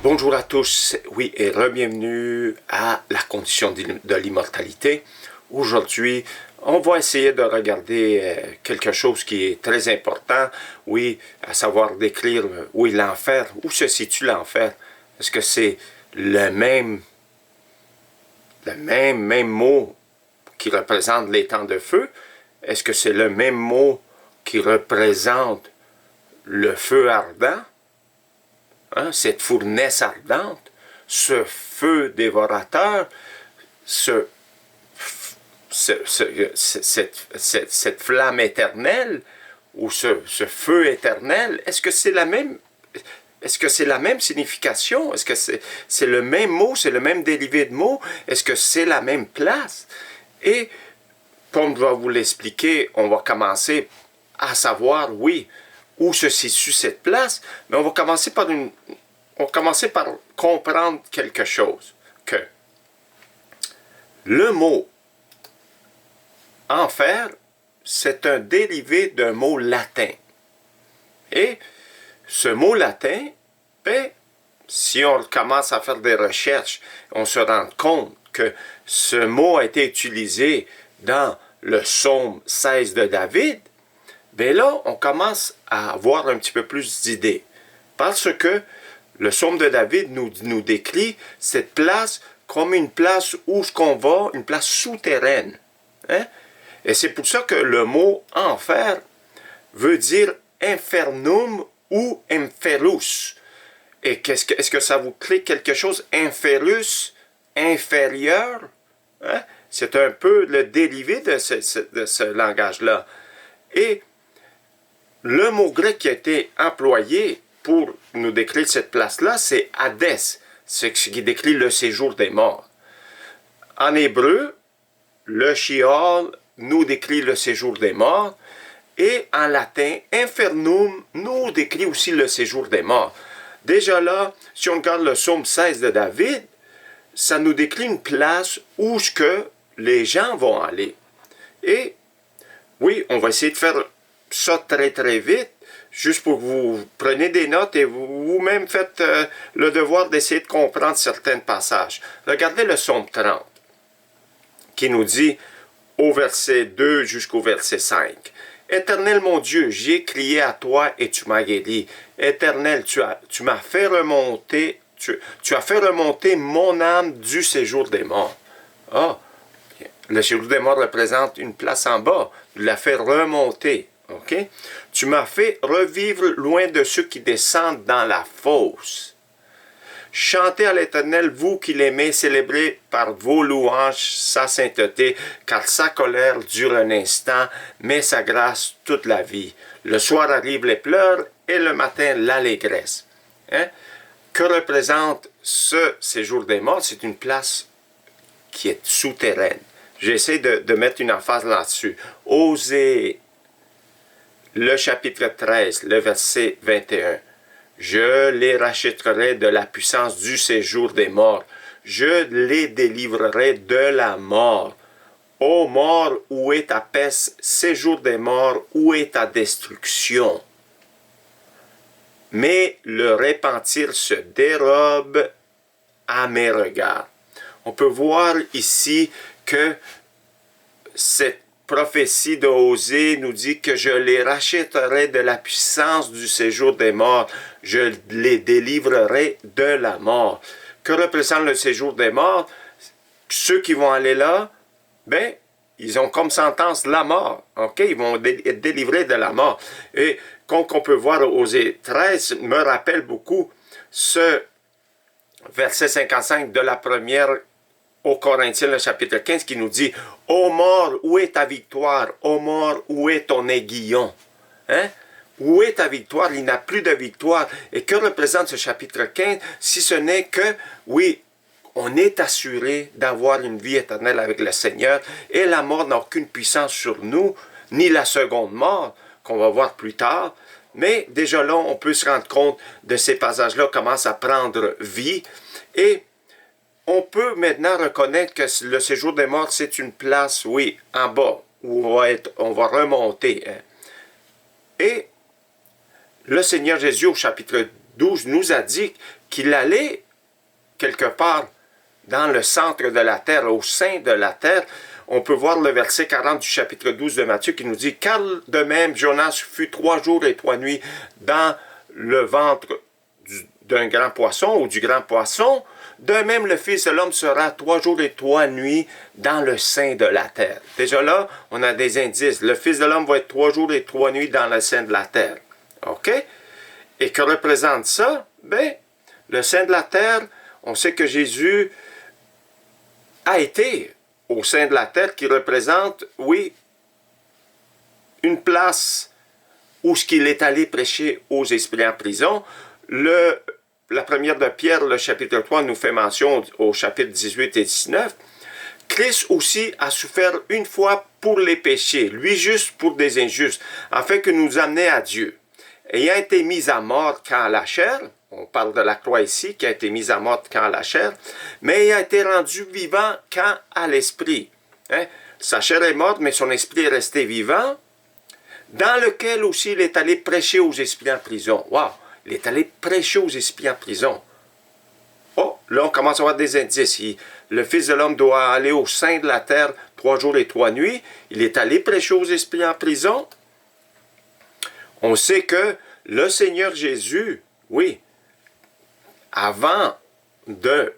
Bonjour à tous, oui, et re-bienvenue à la condition de l'immortalité. Aujourd'hui, on va essayer de regarder quelque chose qui est très important, oui, à savoir décrire, oui, l'enfer. Où se situe l'enfer? Est-ce que c'est le même mot qui représente les temps de feu? Est-ce que c'est le même mot qui représente le feu ardent? Hein, cette fournaise ardente, ce feu dévorateur, cette flamme éternelle, ou ce feu éternel, est-ce que c'est la même signification? Est-ce que c'est le même mot, c'est le même dérivé de mot? Est-ce que c'est la même place? Et, comme je vais vous l'expliquer, on va commencer à savoir, oui, où se situe cette place, mais on va commencer par comprendre quelque chose, que le mot enfer, c'est un dérivé d'un mot latin. Et ce mot latin, ben, si on commence à faire des recherches, on se rend compte que ce mot a été utilisé dans le psaume 16 de David, bien là, on commence à avoir un petit peu plus d'idées. Parce que le psaume de David nous décrit cette place comme une place où ce qu'on va, une place souterraine. Hein? Et c'est pour ça que le mot enfer veut dire infernum ou inferus. Et est-ce que ça vous crée quelque chose? Inferus, inférieur? Hein? C'est un peu le dérivé de ce langage-là. Et le mot grec qui a été employé pour nous décrire cette place-là, c'est Hadès, ce qui décrit le séjour des morts. En hébreu, le Sheol nous décrit le séjour des morts, et en latin, Infernum nous décrit aussi le séjour des morts. Déjà là, si on regarde le psaume 16 de David, ça nous décrit une place où ce que les gens vont aller. Et oui, on va essayer de faire ça très très vite, juste pour que vous preniez des notes et vous-même faites le devoir d'essayer de comprendre certains passages. Regardez le psaume 30, qui nous dit au verset 2 jusqu'au verset 5. « Éternel mon Dieu, j'ai crié à toi et tu m'as guéri. Éternel, tu m'as fait remonter, tu as fait remonter mon âme du séjour des morts. » Ah, le séjour des morts représente une place en bas. Tu l'as fait remonter. Okay? Tu m'as fait revivre loin de ceux qui descendent dans la fosse. Chantez à l'Éternel, vous qui l'aimez, célébrez par vos louanges sa sainteté, car sa colère dure un instant, mais sa grâce toute la vie. Le soir arrivent les pleurs et le matin l'allégresse. Hein? Que représente ce séjour des morts? C'est une place qui est souterraine. J'essaie de mettre une emphase là-dessus. Osez le chapitre 13, le verset 21. « Je les rachèterai de la puissance du séjour des morts. Je les délivrerai de la mort. Ô mort, où est ta peste? Séjour des morts, où est ta destruction? Mais le repentir se dérobe à mes regards. » On peut voir ici que cette prophétie de Osée nous dit que je les rachèterai de la puissance du séjour des morts. Je les délivrerai de la mort. Que représente le séjour des morts? Ceux qui vont aller là, ben, ils ont comme sentence la mort. Okay? Ils vont être délivrés de la mort. Et comme on peut voir Osée 13, me rappelle beaucoup ce verset 55 de la première au Corinthiens, le chapitre 15, qui nous dit « Ô mort, où est ta victoire? Ô mort, où est ton aiguillon? » Hein? Où est ta victoire? Il n'a plus de victoire. Et que représente ce chapitre 15, si ce n'est que, oui, on est assuré d'avoir une vie éternelle avec le Seigneur, et la mort n'a aucune puissance sur nous, ni la seconde mort, qu'on va voir plus tard. Mais déjà là, on peut se rendre compte de ces passages-là, commencent à prendre vie, et on peut maintenant reconnaître que le séjour des morts, c'est une place, oui, en bas, où on va remonter. Hein. Et le Seigneur Jésus, au chapitre 12, nous a dit qu'il allait quelque part dans le centre de la terre, au sein de la terre. On peut voir le verset 40 du chapitre 12 de Matthieu qui nous dit « Car de même Jonas fut 3 jours et 3 nuits dans le ventre d'un grand poisson ou du grand poisson, de même le Fils de l'homme sera 3 jours et 3 nuits dans le sein de la terre. » Déjà là, on a des indices. Le Fils de l'homme va être 3 jours et 3 nuits dans le sein de la terre. OK? Et que représente ça? Ben, le sein de la terre, on sait que Jésus a été au sein de la terre qui représente, oui, une place où ce qu'il est allé prêcher aux esprits en prison. La première de Pierre, le chapitre 3, nous fait mention au chapitre 18 et 19. Christ aussi a souffert une fois pour les péchés, lui juste pour des injustes, afin que nous amener à Dieu. Ayant été mis à mort quand à la chair, on parle de la croix ici, qui a été mise à mort quand à la chair, mais ayant été rendu vivant quand à l'esprit. Hein? Sa chair est morte, mais son esprit est resté vivant, dans lequel aussi il est allé prêcher aux esprits en prison. Wow! Il est allé prêcher aux esprits en prison. Oh, là on commence à avoir des indices. Le Fils de l'homme doit aller au sein de la terre 3 jours et 3 nuits. Il est allé prêcher aux esprits en prison. On sait que le Seigneur Jésus, oui, avant de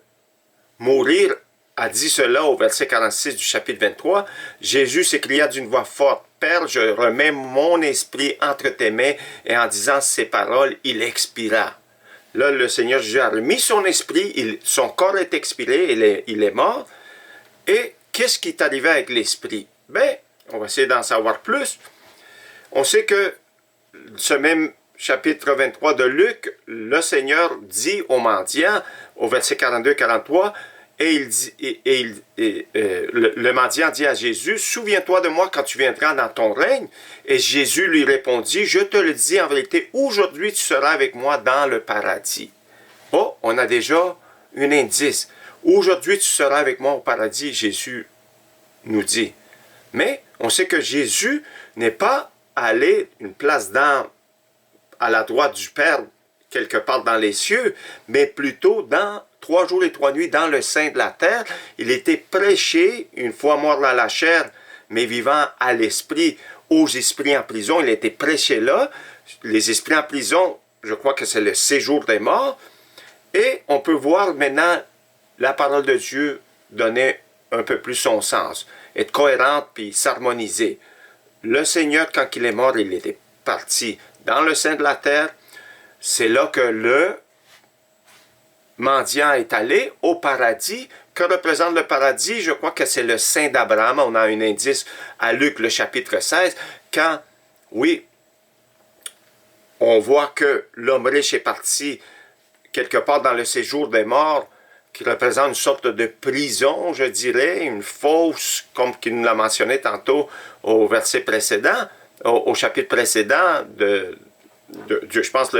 mourir, a dit cela au verset 46 du chapitre 23. Jésus s'écria d'une voix forte, « Père, je remets mon esprit entre tes mains. » Et en disant ces paroles, il expira. Là, le Seigneur Jésus a remis son esprit, son corps est expiré, il est mort. Et qu'est-ce qui est arrivé avec l'esprit? Ben, on va essayer d'en savoir plus. On sait que ce même chapitre 23 de Luc, le Seigneur dit aux mendiants, au verset 42-43, le mendiant dit à Jésus, « Souviens-toi de moi quand tu viendras dans ton règne. » Et Jésus lui répondit, « Je te le dis en vérité, aujourd'hui tu seras avec moi dans le paradis. » Oh, on a déjà un indice. Aujourd'hui tu seras avec moi au paradis, Jésus nous dit. Mais on sait que Jésus n'est pas allé une place à la droite du Père, quelque part dans les cieux, mais plutôt dans 3 jours et 3 nuits dans le sein de la terre. Il était prêché, une fois mort dans la chair, mais vivant à l'esprit, aux esprits en prison. Il était prêché là. Les esprits en prison, je crois que c'est le séjour des morts. Et on peut voir maintenant la parole de Dieu donner un peu plus son sens, être cohérente puis s'harmoniser. Le Seigneur, quand il est mort, il était parti dans le sein de la terre. C'est là que le mendiant est allé au paradis. Que représente le paradis? Je crois que c'est le sein d'Abraham. On a un indice à Luc, le chapitre 16, quand, oui, on voit que l'homme riche est parti quelque part dans le séjour des morts, qui représente une sorte de prison, je dirais, une fosse, comme qu'il nous l'a mentionné tantôt au verset précédent, au chapitre précédent je pense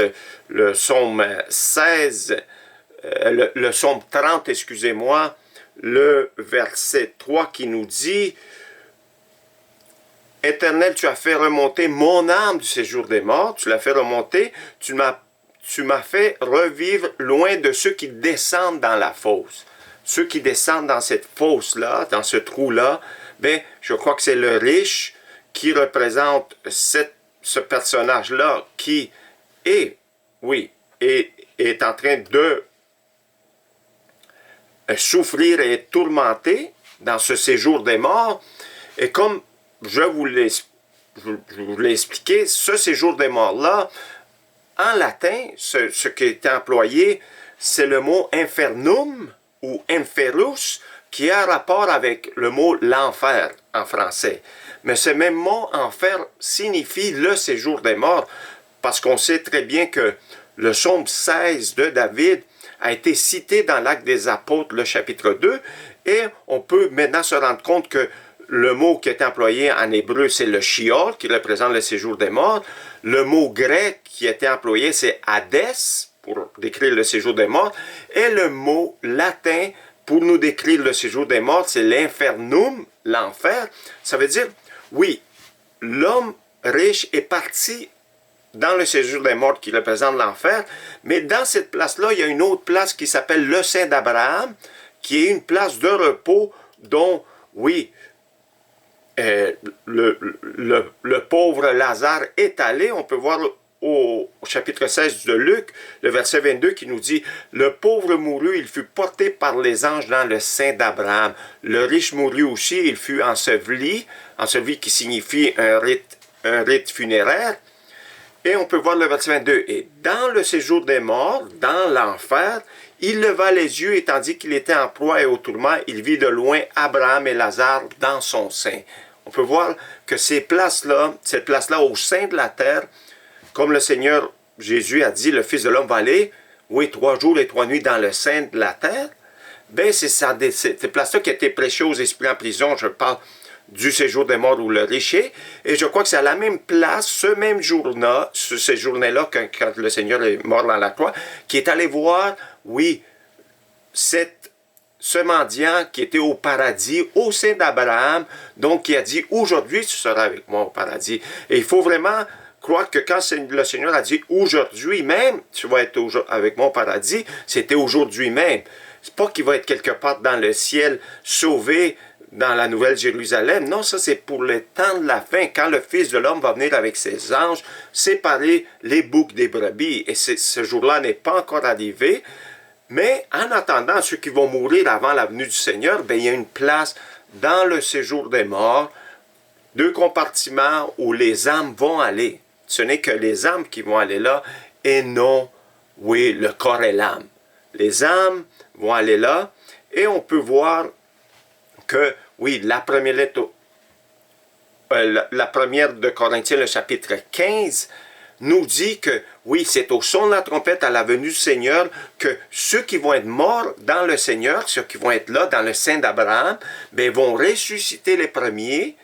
le psaume 16, le psaume 30, excusez-moi, le verset 3 qui nous dit « Éternel, tu as fait remonter mon âme du séjour des morts, tu l'as fait remonter, tu m'as fait revivre loin de ceux qui descendent dans la fosse. » Ceux qui descendent dans cette fosse-là, dans ce trou-là, ben, je crois que c'est le riche qui représente ce personnage-là qui est, oui, est en train de souffrir et être tourmenté dans ce séjour des morts. Et comme je vous l'ai expliqué, ce séjour des morts-là, en latin, ce qui est employé, c'est le mot infernum ou inferus, qui a rapport avec le mot l'enfer en français. Mais ce même mot enfer signifie le séjour des morts, parce qu'on sait très bien que le psaume 16 de David a été cité dans l'Acte des Apôtres, le chapitre 2, et on peut maintenant se rendre compte que le mot qui est employé en hébreu, c'est le Sheol, qui représente le séjour des morts. Le mot grec qui a été employé, c'est Hadès, pour décrire le séjour des morts. Et le mot latin, pour nous décrire le séjour des morts, c'est l'infernum, l'enfer. Ça veut dire, oui, l'homme riche est parti dans le séjour des morts qui représente l'enfer, mais dans cette place-là, il y a une autre place qui s'appelle le sein d'Abraham, qui est une place de repos dont, oui, le pauvre Lazare est allé. On peut voir au chapitre 16 de Luc, le verset 22 qui nous dit « Le pauvre mourut, il fut porté par les anges dans le sein d'Abraham. Le riche mourut aussi, il fut enseveli qui signifie un rite funéraire. Et on peut voir le verset 22. « Et dans le séjour des morts, dans l'enfer, il leva les yeux et tandis qu'il était en proie et au tourment, il vit de loin Abraham et Lazare dans son sein. » On peut voir que cette place-là au sein de la terre, comme le Seigneur Jésus a dit, le Fils de l'homme va aller, oui, 3 jours et 3 nuits dans le sein de la terre, bien, c'est cette place-là qui a été prêchée aux esprits en prison. Je parle du séjour des morts ou le riche. Et je crois que c'est à la même place, ce même jour-là, ces journées-là, quand le Seigneur est mort dans la croix, qui est allé voir, oui, ce mendiant qui était au paradis, au sein d'Abraham, donc qui a dit, aujourd'hui tu seras avec moi au paradis. Et il faut vraiment croire que quand le Seigneur a dit, aujourd'hui même, tu vas être avec moi au paradis, c'était aujourd'hui même. C'est pas qu'il va être quelque part dans le ciel, sauvé dans la Nouvelle Jérusalem. Non, ça c'est pour le temps de la fin, quand le Fils de l'homme va venir avec ses anges, séparer les boucs des brebis. Et ce jour-là n'est pas encore arrivé. Mais en attendant, ceux qui vont mourir avant la venue du Seigneur, bien, il y a une place dans le séjour des morts, 2 compartiments où les âmes vont aller. Ce n'est que les âmes qui vont aller là et non, oui, le corps et l'âme. Les âmes vont aller là et on peut voir que, oui, la première lettre, la première de Corinthiens, le chapitre 15, nous dit que, oui, c'est au son de la trompette à la venue du Seigneur que ceux qui vont être morts dans le Seigneur, ceux qui vont être là dans le sein d'Abraham, bien, vont ressusciter les premiers.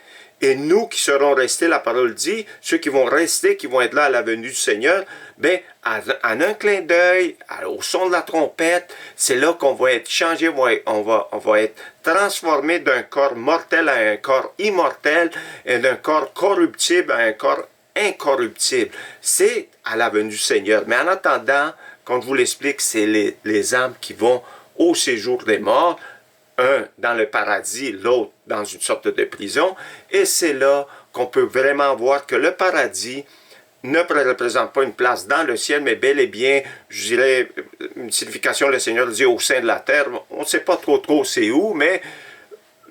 Et nous qui serons restés, la parole dit, ceux qui vont rester, qui vont être là à la venue du Seigneur, bien, en un clin d'œil, au son de la trompette, c'est là qu'on va être changé, on va être transformé d'un corps mortel à un corps immortel et d'un corps corruptible à un corps incorruptible. C'est à la venue du Seigneur. Mais en attendant, comme je vous l'explique, c'est les âmes qui vont au séjour des morts, un dans le paradis, l'autre dans une sorte de prison, et c'est là qu'on peut vraiment voir que le paradis ne représente pas une place dans le ciel, mais bel et bien, je dirais, une signification, le Seigneur dit au sein de la terre, on ne sait pas trop c'est où, mais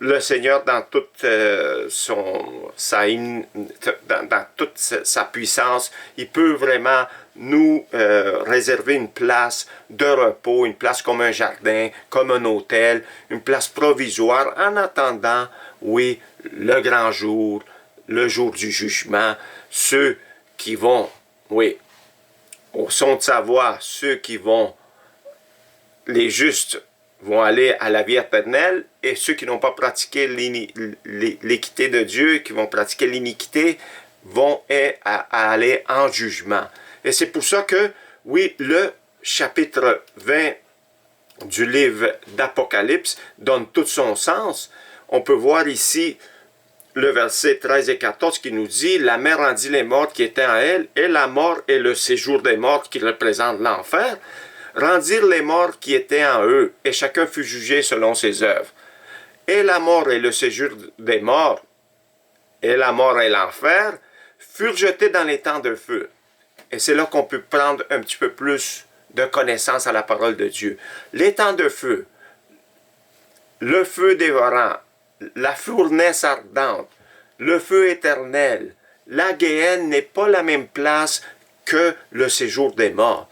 le Seigneur, dans toute, dans toute sa puissance, il peut vraiment nous réserver une place de repos, une place comme un jardin, comme un hôtel, une place provisoire, en attendant, oui, le grand jour, le jour du jugement, ceux qui vont, oui, au son de sa voix, ceux qui vont, les justes, vont aller à la vie éternelle, et ceux qui n'ont pas pratiqué l'équité de Dieu, qui vont pratiquer l'iniquité, vont aller en jugement. Et c'est pour ça que, oui, le chapitre 20 du livre d'Apocalypse donne tout son sens. On peut voir ici le verset 13 et 14 qui nous dit « La mer rendit les morts qui étaient en elle, et la mort est le séjour des morts qui représente l'enfer. » Rendirent les morts qui étaient en eux, et chacun fut jugé selon ses œuvres. Et la mort et le séjour des morts, et la mort et l'enfer, furent jetés dans les temps de feu. Et c'est là qu'on peut prendre un petit peu plus de connaissance à la parole de Dieu. Les temps de feu, le feu dévorant, la fournaise ardente, le feu éternel, la Guéhenne n'est pas la même place que le séjour des morts.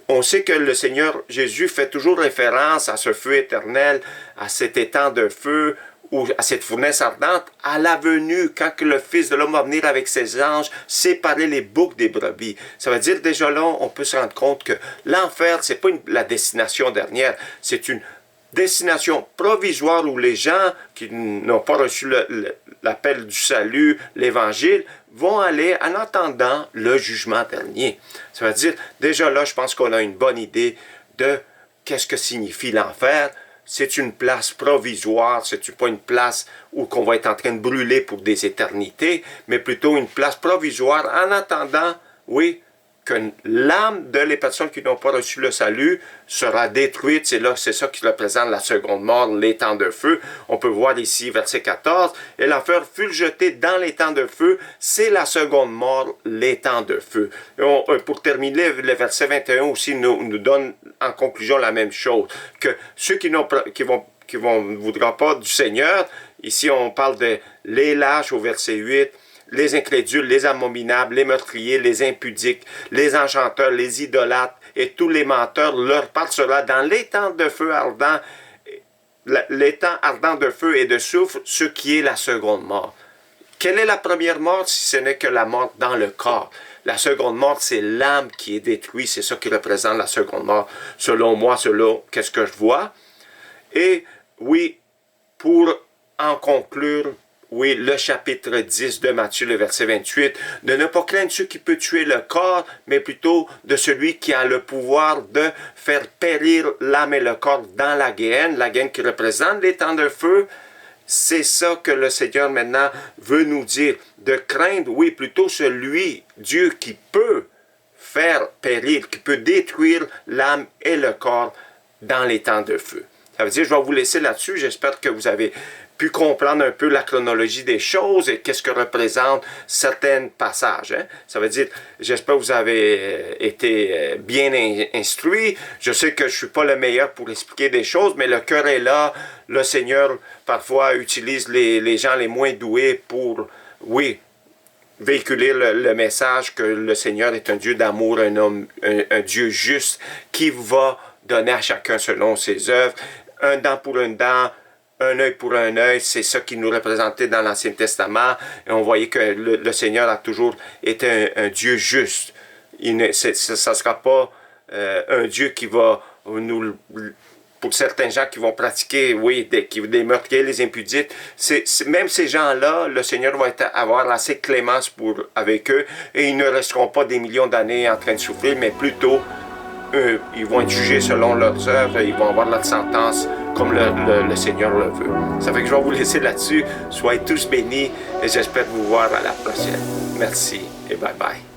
On sait que le Seigneur Jésus fait toujours référence à ce feu éternel, à cet étang de feu, ou à cette fournaise ardente, à la venue, quand que le Fils de l'homme va venir avec ses anges, séparer les boucs des brebis. Ça veut dire, déjà là, on peut se rendre compte que l'enfer, c'est pas la destination dernière, c'est une destination provisoire où les gens qui n'ont pas reçu l'appel du salut, l'Évangile, vont aller en attendant le jugement dernier. Ça veut dire, déjà là, je pense qu'on a une bonne idée de qu'est-ce que signifie l'enfer. C'est une place provisoire, c'est pas une place où qu'on va être en train de brûler pour des éternités, mais plutôt une place provisoire en attendant, oui, que l'âme de les personnes qui n'ont pas reçu le salut sera détruite. C'est ça qui représente la seconde mort, les temps de feu. On peut voir ici, verset 14, « Et l'enfer fut jeté dans les temps de feu. » C'est la seconde mort, les temps de feu. Pour terminer, le verset 21 aussi nous donne en conclusion la même chose, que ceux qui voudront pas du Seigneur, ici on parle de les lâches au verset 8, les incrédules, les abominables, les meurtriers, les impudiques, les enchanteurs, les idolâtres et tous les menteurs, leur part sera dans les temps de feu ardent, les temps ardents de feu et de soufre, ce qui est la seconde mort. Quelle est la première mort si ce n'est que la mort dans le corps? La seconde mort, c'est l'âme qui est détruite, c'est ça qui représente la seconde mort, selon moi, selon qu'est-ce que je vois. Et oui, pour en conclure, oui, le chapitre 10 de Matthieu, le verset 28, de ne pas craindre ceux qui peuvent tuer le corps, mais plutôt de celui qui a le pouvoir de faire périr l'âme et le corps dans la guéhenne qui représente les temps de feu. C'est ça que le Seigneur maintenant veut nous dire, de craindre, oui, plutôt celui, Dieu, qui peut faire périr, qui peut détruire l'âme et le corps dans les temps de feu. Ça veut dire, je vais vous laisser là-dessus, j'espère que vous avez pu comprendre un peu la chronologie des choses et qu'est-ce que représentent certains passages. Hein? Ça veut dire, j'espère que vous avez été bien instruits. Je sais que je ne suis pas le meilleur pour expliquer des choses, mais le cœur est là. Le Seigneur, parfois, utilise les gens les moins doués pour, oui, véhiculer le message que le Seigneur est un Dieu d'amour, un Dieu juste qui va donner à chacun selon ses œuvres. Un dent pour une dent, un œil pour un œil, c'est ça qui nous représentait dans l'Ancien Testament. Et on voyait que le Seigneur a toujours été un Dieu juste. Ça ne sera pas un Dieu qui va nous... Pour certains gens qui vont pratiquer, oui, des meurtriers, les impudiques, même ces gens-là, le Seigneur va avoir assez de clémence avec eux et ils ne resteront pas des millions d'années en train de souffrir, mais plutôt... ils vont être jugés selon leurs œuvres, ils vont avoir leur sentence comme le Seigneur le veut. Ça fait que je vais vous laisser là-dessus. Soyez tous bénis et j'espère vous voir à la prochaine. Merci et bye bye.